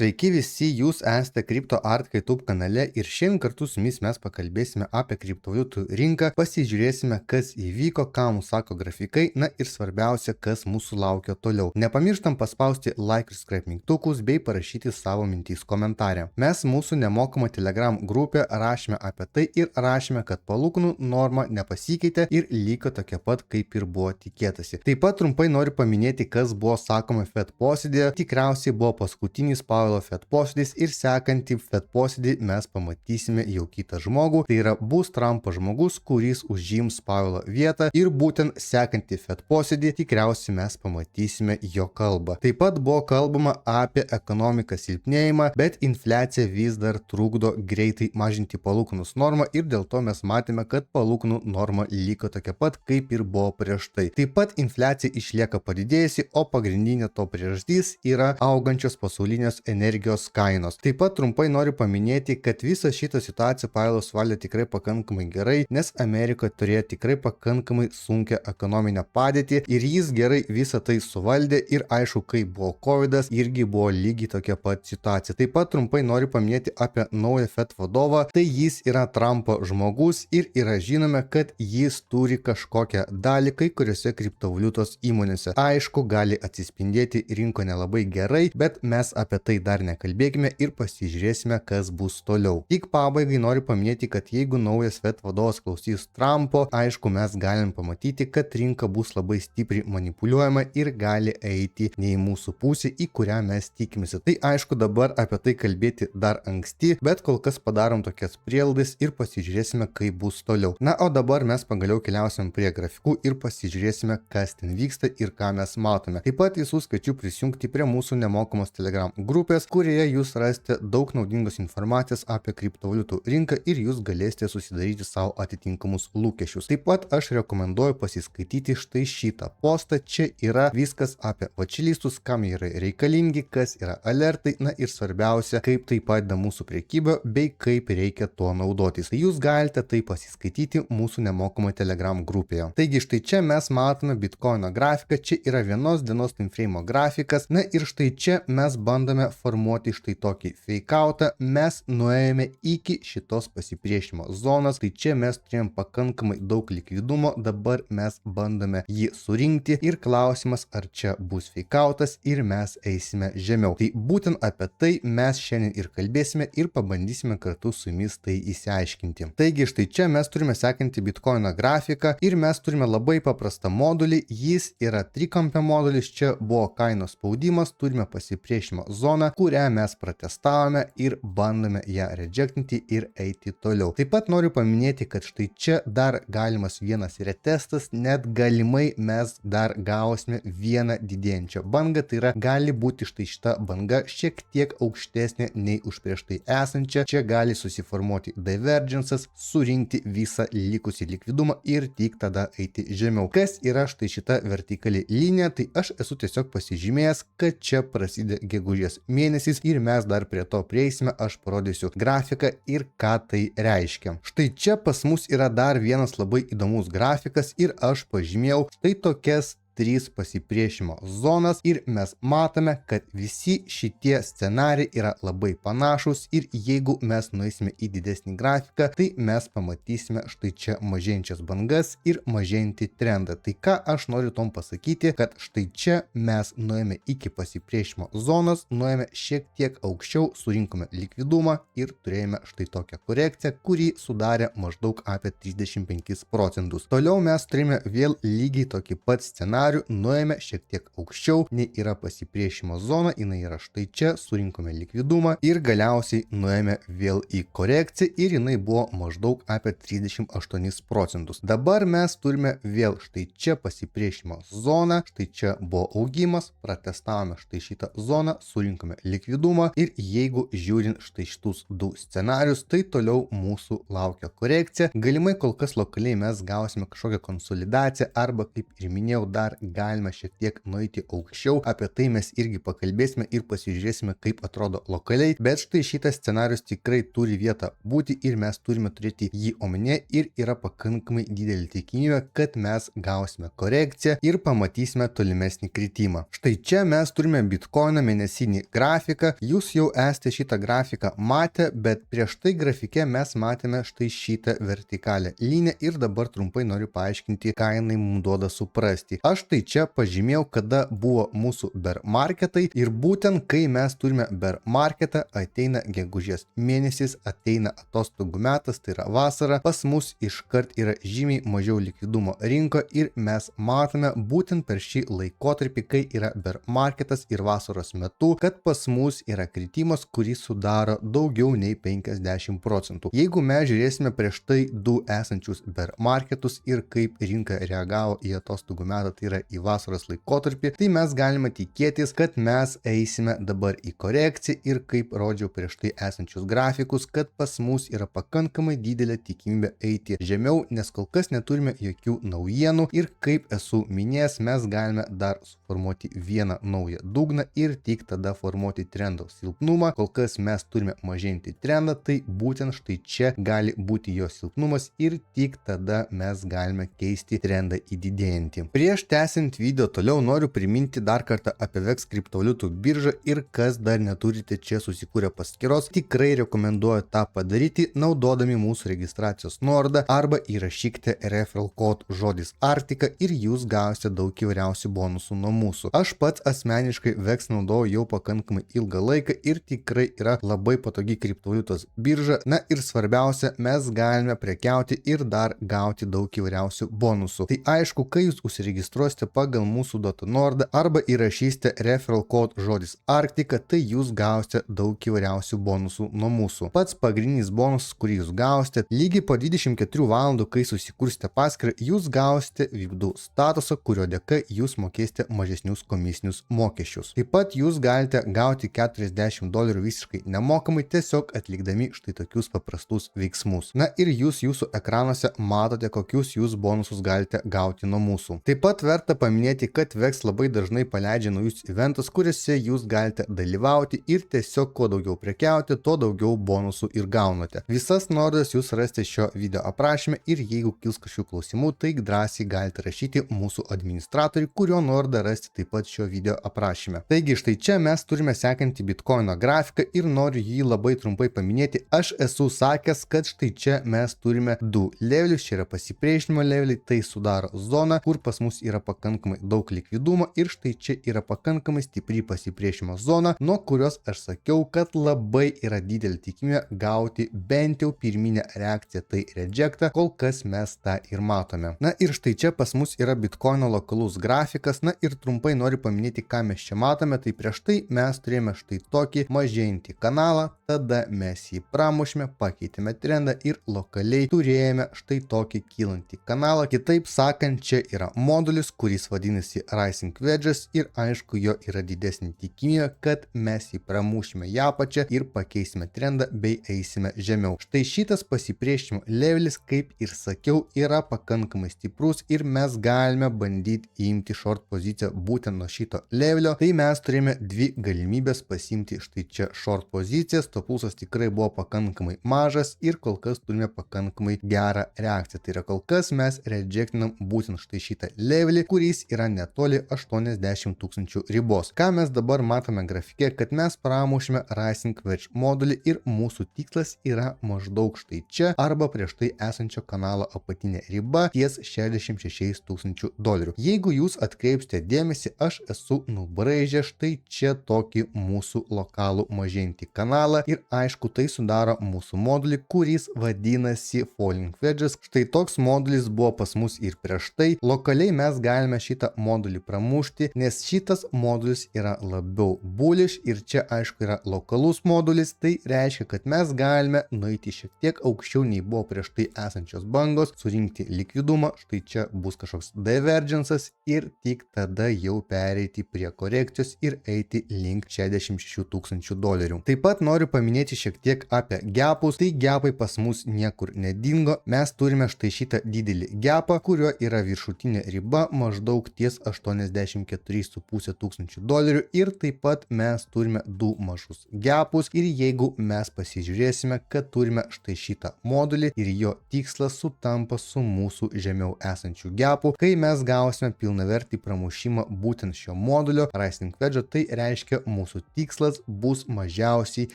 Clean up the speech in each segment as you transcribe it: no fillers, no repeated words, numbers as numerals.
Sveiki visi, jūs esate CryptoArt YouTube kanale ir šiandien kartu su jumis mes pakalbėsime apie kriptovaliutų rinką, pasižiūrėsime, kas įvyko, ką mums sako grafikai, na ir svarbiausia, kas mūsų laukia toliau. Nepamirštam paspausti like ir subscribe mygtukus bei parašyti savo mintys komentarę. Mes mūsų nemokamą Telegram grupę rašėme apie tai ir rašėme, kad palūkanų norma nepasikeitė ir liko tokia pat, kaip ir buvo tikėtasi. Taip pat trumpai noriu paminėti, kas buvo sakoma Fed posėdėje. Tikriausiai buvo paskutinis Powello Fed posėdis ir sekantį Fed posėdį mes pamatysime jau kitą žmogų. Tai yra bus Trumpo žmogus, kuris užims Powello vietą ir būtent sekantį Fed posėdį tikriausiai mes pamatysime jo kalbą. Taip pat buvo kalbama apie ekonomiką silpnėjimą, bet infliacija vis dar trukdo greitai mažinti palūkanų normą ir dėl to mes matėme, kad palūkanų norma liko tokia pat, kaip ir buvo prieš tai. Taip pat infliacija išlieka padidėjusi, o pagrindinė to priežastis yra augančios pasaulinės energijos kainos. Taip pat trumpai noriu paminėti, kad visą šitą situaciją Powellas valdė tikrai pakankamai gerai, nes Amerika turėjo tikrai pakankamai sunkią ekonominę padėtį ir jis gerai visą tai suvaldė ir aišku, kai buvo COVID-as, irgi buvo lygiai tokia pat situacija. Taip pat trumpai noriu paminėti apie naują Fed vadovą, tai jis yra Trumpo žmogus ir yra žinome, kad jis turi kažkokią dalį kai kuriuose kriptovaliutos įmonėse. Aišku, gali atsispindėti rinko nelabai gerai, bet mes apie tai dar nekalbėkime ir pasižiūrėsime, kas bus toliau. Tik pabaigai noriu paminėti, kad jeigu naujas Fed vadovas klausys Trumpo, aišku, mes galim pamatyti, kad rinka bus labai stipriai manipuliuojama ir gali eiti ne į mūsų pusę, į kurią mes tikimės. Tai aišku, dabar apie tai kalbėti dar anksti, bet kol kas padarom tokias prielaidas ir pasižiūrėsime, kaip bus toliau. Na, o dabar mes pagaliau keliausim prie grafikų ir pasižiūrėsime, kas ten vyksta ir ką mes matome. Taip pat visus kviečiu prisijungti prie mūsų nemokamos Telegram grupės, kurioje jūs rasite daug naudingos informacijos apie kriptovaliutų rinką ir jūs galėsite susidaryti savo atitinkamus lūkesčius. Taip pat aš rekomenduoju pasiskaityti štai šitą postą. Čia yra viskas apie watchlistus, kam jie yra reikalingi, kas yra alertai, na ir svarbiausia, kaip tai padeda mūsų prekyba bei kaip reikia tuo naudotis. Tai jūs galite tai pasiskaityti mūsų nemokamai Telegram grupėje. Taigi štai čia mes matome Bitcoino grafiką, čia yra vienos dienos timeframe grafikas, na ir štai čia mes bandome formuoti štai tokį fakeoutą, mes nuėjome iki šitos pasipriešinimo zonos, tai čia mes turėjom pakankamai daug likvidumo, dabar mes bandome jį surinkti ir klausimas, ar čia bus fakeoutas ir mes eisime žemiau. Tai būtent apie tai mes šiandien ir kalbėsime ir pabandysime kartu su jumis tai įsiaiškinti. Taigi štai čia mes turime sekantį Bitcoino grafiką ir mes turime labai paprastą modulį, jis yra trikampio modulis, čia buvo kainos spaudimas, turime pasipriešinimo zoną, kurią mes pratestavome ir bandome ją rejectinti ir eiti toliau. Taip pat noriu paminėti, kad štai čia dar galimas vienas retestas, net galimai mes dar gausime vieną didėjančią bangą, tai yra gali būti štai šita banga šiek tiek aukštesnė nei už prieš tai esančią, čia gali susiformuoti divergences, surinkti visą likusį likvidumą ir tik tada eiti žemiau. Kas yra štai šita vertikali linija, tai aš esu tiesiog pasižymėjęs, kad čia prasideda gegužės mėnesis ir mes dar prie to prieisime, aš parodysiu grafiką ir ką tai reiškia. Štai čia pas mus yra dar vienas labai įdomus grafikas ir aš pažymėjau štai tokias 3 pasipriešinimo zonas ir mes matome, kad visi šitie scenarijai yra labai panašus ir jeigu mes nueisime į didesnį grafiką, tai mes pamatysime štai čia mažėjančias bangas ir mažėjantį trendą. Tai ką aš noriu tom pasakyti, kad štai čia mes nuėjome iki pasipriešinimo zonos, nuėjome šiek tiek aukščiau, surinkome likvidumą ir turėjome štai tokią korekciją, kuri sudarė maždaug apie 35%. Toliau mes turime vėl lygiai tokį pat scenarijų, nuėjome šiek tiek aukščiau, nei yra pasipriešinimo zona, jinai yra štai čia, surinkome likvidumą ir galiausiai nuėjome vėl į korekciją ir jinai buvo maždaug apie 38%. Dabar mes turime vėl štai čia pasipriešinimo zoną, štai čia buvo augimas, pratestavome štai šitą zoną, surinkome likvidumą ir jeigu žiūrint štai šitus du scenarius, tai toliau mūsų laukia korekcija. Galimai kol kas lokaliai mes gausime kažkokią konsolidaciją arba, kaip ir minėjau, dar dar galima šiek tiek nueiti aukščiau, apie tai mes irgi pakalbėsime ir pasižiūrėsime, kaip atrodo lokaliai, bet štai šitas scenarius tikrai turi vietą būti ir mes turime turėti jį omenyje ir yra pakankamai didelė tikimybė, kad mes gausime korekciją ir pamatysime tolimesnį kritimą. Štai čia mes turime Bitcoino mėnesinį grafiką, jūs jau esate šitą grafiką matę, bet prieš tai grafike mes matėme štai šitą vertikalią liniją ir dabar trumpai noriu paaiškinti, ką jinai mums duoda suprasti. Aš tai čia pažymėjau, kada buvo mūsų bear marketai ir būtent kai mes turime bear marketą, ateina gegužės mėnesis, ateina atostogų metas, tai yra vasara, pas mus iškart yra žymiai mažiau likvidumo rinko ir mes matome būtent per šį laikotarpį, kai yra bear marketas ir vasaros metu, kad pas mus yra kritimas, kuris sudaro daugiau nei 50%. Jeigu mes žiūrėsime prieš tai du esančius bear marketus ir kaip rinka reagavo į atostogų metą, tai yra į vasaros laikotarpį, tai mes galime tikėtis, kad mes eisime dabar į korekciją ir kaip rodžiau prieš tai esančius grafikus, kad pas mus yra pakankamai didelė tikimybė eiti žemiau, nes kol kas neturime jokių naujienų ir kaip esu minėjęs, mes galime dar suformuoti vieną naują dugną ir tik tada formuoti trendo silpnumą. Kol kas mes turime mažinti trendą, tai būtent štai čia gali būti jo silpnumas ir tik tada mes galime keisti trendą į didėjantį. Prieš tęsiant video toliau noriu priminti dar kartą apie VEX kriptovaliutų biržą ir kas dar neturite čia susikūrę paskyros, tikrai rekomenduoju tą padaryti naudodami mūsų registracijos nuorodą arba įrašykite referral code žodis Artika ir jūs gausite daug įvairiausių bonusų nuo mūsų. Aš pats asmeniškai VEX naudoju jau pakankamai ilgą laiką ir tikrai yra labai patogi kriptovaliutos birža. Na ir svarbiausia, mes galime prekiauti ir dar gauti daug įvairiausių bonusų. Tai aišku, kai jūs užsiregistruosite pagal mūsų duotą nuorodą arba įrašysite referral code žodis Arktika, tai jūs gausite daug įvairiausių bonusų nuo mūsų. Pats pagrindinis bonusas, kurį jūs gausite, lygiai po 24 valandų, kai susikursite paskyrą, jūs gausite VIP2 statusą, kurio dėka jūs mokėsite mažesnius komisinius mokesčius. Taip pat jūs galite gauti $40 visiškai nemokamai, tiesiog atlikdami štai tokius paprastus veiksmus. Na ir jūs jūsų ekranuose matote, kokius jūs bonusus galite gauti nuo mūsų. Taip pat verta paminėti, kad VEX labai dažnai paleidžia naujus eventus, kuriuose jūs galite dalyvauti ir tiesiog kuo daugiau prekiauti, tuo daugiau bonusų ir gaunate. Visas nuorodas jūs rasite šio video aprašyme ir jeigu kils kažkokių klausimų, tai drąsiai galite rašyti mūsų administratoriui, kurio nuorodą rasite taip pat šio video aprašyme. Taigi štai čia mes turime sekantį Bitcoino grafiką ir noriu jį labai trumpai paminėti. Aš esu sakęs, kad štai čia mes turime du levelius, čia yra pasipriešinimo leveliai, tai sudaro zoną, kur pas mus yra pakankamai daug likvidumo ir štai čia yra pakankamai stipri pasipriešinimo zona, nuo kurios aš sakiau, kad labai yra didelė tikimybė gauti bent jau pirminę reakciją, tai rejectą, kol kas mes tą ir matome. Na ir štai čia pas mus yra Bitcoino lokalus grafikas, na ir trumpai noriu paminėti, ką mes čia matome, tai prieš tai mes turėjome štai tokį mažėjantį kanalą, tada mes jį pramušime, pakeitėme trendą ir lokaliai turėjome štai tokį kylantį kanalą. Kitaip sakant, čia yra modulis, kuris vadinasi Rising Wedges ir aišku, jo yra didesnė tikimybė, kad mes jį pramušime į apačią ir pakeisime trendą bei eisime žemiau. Štai šitas pasipriešinimo levelis, kaip ir sakiau, yra pakankamai stiprus ir mes galime bandyti imti short poziciją būtent nuo šito levelio. Tai mes turime dvi galimybės pasimti štai čia short pozicijas. Pulsas tikrai buvo pakankamai mažas ir kol kas turime pakankamai gerą reakciją. Tai yra kol kas mes rejectinam būtent štai šitą levelį, kuris yra netoli 80 000 ribos. Ką mes dabar matome grafike, kad mes pramušime Rising Wedge modulį ir mūsų tikslas yra maždaug štai čia arba prieš tai esančio kanalo apatinė riba ties $66 000. Jeigu jūs atkreipsite dėmesį, aš esu nubraižęs štai čia tokį mūsų lokalų mažėjantį kanalą ir aišku, tai sudaro mūsų modulį, kuris vadinasi Falling Wedges. Štai toks modulis buvo pas mus ir prieš tai. Lokaliai mes galime šitą modulį pramušti, nes šitas modulis yra labiau bullish ir čia aišku yra lokalus modulis, tai reiškia, kad mes galime nueiti šiek tiek aukščiau nei buvo prieš tai esančios bangos, surinkti likvidumą, štai čia bus kažkoks divergence'as ir tik tada jau pereiti prie korekcijos ir eiti link $66 000. Taip pat noriu paminėti šiek tiek apie gapus. Tai gapai pas mus niekur nedingo. Mes turime štai šitą didelį gapą, kurio yra viršutinė riba maždaug ties 84,5 tūkstančių dolerių ir taip pat mes turime du mažus gapus ir jeigu mes pasižiūrėsime, kad turime štai šitą modulį ir jo tikslas sutampa su mūsų žemiau esančių gapų, kai mes gausime pilnavertį pramušimą būtent šio modulio Rising Wedge, tai reiškia mūsų tikslas bus mažiausiai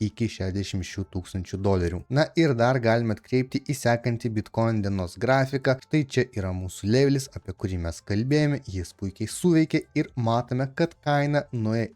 iki 60 tūkstančių dolerių. Na ir dar galime atkreipti į sekantį Bitcoin dienos grafiką. Štai čia yra mūsų levelis, apie kurį mes kalbėjome, jis puikiai suveikė ir matome, kad kaina nuėjo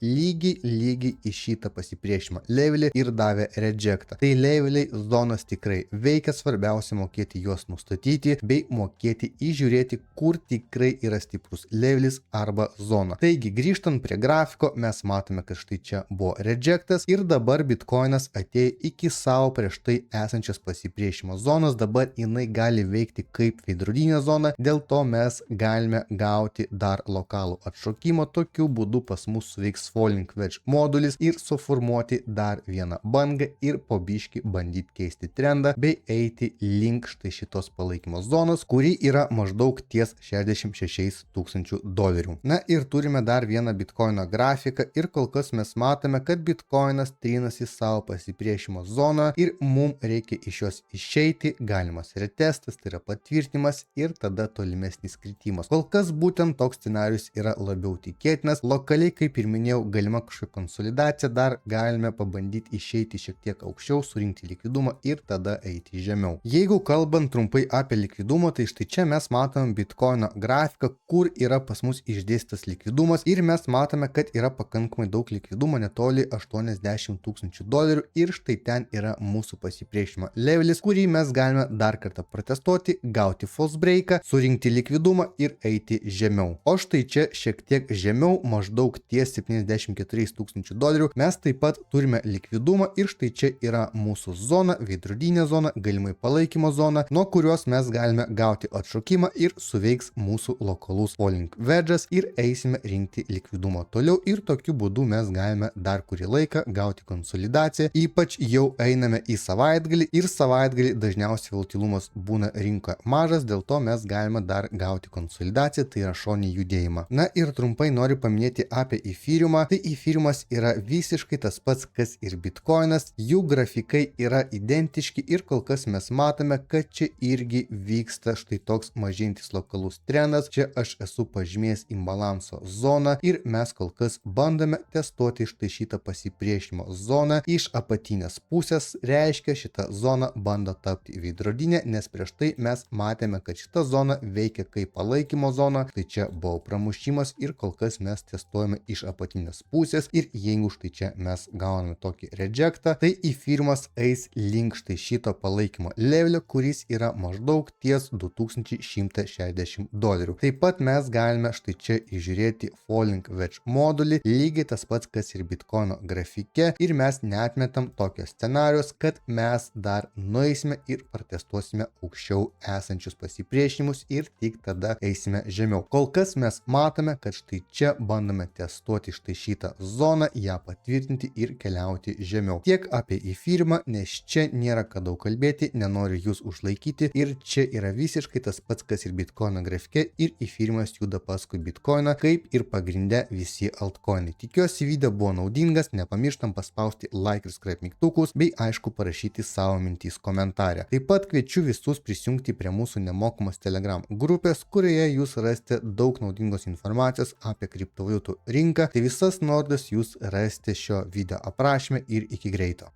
lygiai į šitą pasipriešimą levelį ir davė rejectą. Tai leveliai zonos tikrai veikia, svarbiausia mokėti juos nustatyti bei mokėti įžiūrėti, kur tikrai yra stiprus levelis arba zona. Taigi grįžtant prie grafiko, mes matome, kad štai čia buvo rejectas ir dabar Bitcoinas atėjo iki savo prieš tai esančios pasipriešimo zonos, dabar jinai gali veikti kaip veidrodinė zona, dėl to mes galime gauti dar lokalų atšokimą, tokiu būdu pas mus suveiks Falling Wedge modulis ir suformuoti dar vieną bangą ir po biškį bandyti keisti trendą bei eiti link štai šitos palaikymo zonos, kuri yra maždaug ties 66 tūkstančių dolerių. Na ir turime dar vieną Bitcoino grafiką ir kol kas mes matome, kad Bitcoinas trinasi savo pasipriešimo zoną ir mums reikia iš jos išeiti, galimas retestas, tai yra patvirtinimas ir tada tolimesnis kritimas. Kol kas būtent toks scenarius yra labiau tikėtinas, lokaliai, kaip ir minėjau, galima kažkokia konsolidacija, dar galime pabandyti išeiti šiek tiek aukščiau, surinkti likvidumą ir tada eiti žemiau. Jeigu kalbant trumpai apie likvidumą, tai štai čia mes matome Bitcoino grafiką, kur yra pas mus išdėstas likvidumas ir mes matome, kad yra pakankamai daug likvidumo, netoli 80 tūkstančių dolerių ir štai ten yra mūsų pasipriešimo levelis, kurį mes galime dar kartą protestuoti, gauti false breaką, surinkti likvidumą ir eiti žemiau. O štai čia šiek tiek žemiau, maždaug ties 74 tūkstančių dolerių, mes taip pat turime likvidumą ir štai čia yra mūsų zona, veidrodinė zona, galimai palaikymo zona, nuo kurios mes galime gauti atšokimą ir suveiks mūsų lokalus Falling Wedge'as ir eisime rinkti likvidumą toliau ir tokiu būdu mes galime dar kurį laiką gauti konsolidaciją, ypač jau einame į savaitgalį ir savaitgalį dažniausiai volatilumas būna rinkoje mažas, dėl to mes galime dar gauti konsolidaciją, tai yra šonį judėjimą. Na ir trumpai noriu paminėti apie Ethereumą. Tai Ethereum'as yra visiškai tas pats, kas ir Bitcoinas, jų grafikai yra identiški ir kol kas mes matome, kad čia irgi vyksta štai toks mažintis lokalus trendas. Čia aš esu pažymėjęs imbalanso zoną ir mes kol kas bandome testuoti štai šitą pasipriešimo zoną iš apatinės pusės, reiškia šita zona bando tapti veidrodinė, nes prieš tai mes matėme, kad šita zona veikia kaip palaikymo zona, tai čia buvo pramušimas ir kol kas mes testuojame iš apatinės pusės ir jeigu štai čia mes gauname tokį rejectą, tai Ethereum'as eis link štai šito palaikymo levelio, kuris yra maždaug ties 2160 dolerių. Taip pat mes galime štai čia įžiūrėti Falling Wedge modulį, lygiai tas pats, kas ir Bitcoino grafike ir mes neatmetam tokio scenarius, kad mes dar nueisime ir protestuosime aukščiau esančius pasipriešinimus ir tik tada eisime žemiau. Kol kas mes matome, kad štai čia bandome testuoti štai šitą zoną, ją patvirtinti ir keliauti žemiau. Tiek apie Ethereumą, nes čia nėra ką daug kalbėti, nenoriu jūs užlaikyti ir čia yra visiškai tas pats, kas ir Bitcoino grafike ir Ethereum'as juda paskui Bitcoiną, kaip ir pagrinde visi altcoinai. Tikiuosi video buvo naudingas, nepamirštam paspausti like ir subscribe mygtukus bei aišku parašyti savo mintys komentarę. Taip pat kviečiu visus prisijungti prie mūsų nemokamos Telegram grupės, kurioje jūs rasite daug naudingos informacijos apie kriptovaliutų rinką. Tai visas nuorodas jūs rasite šio video aprašyme ir iki greito.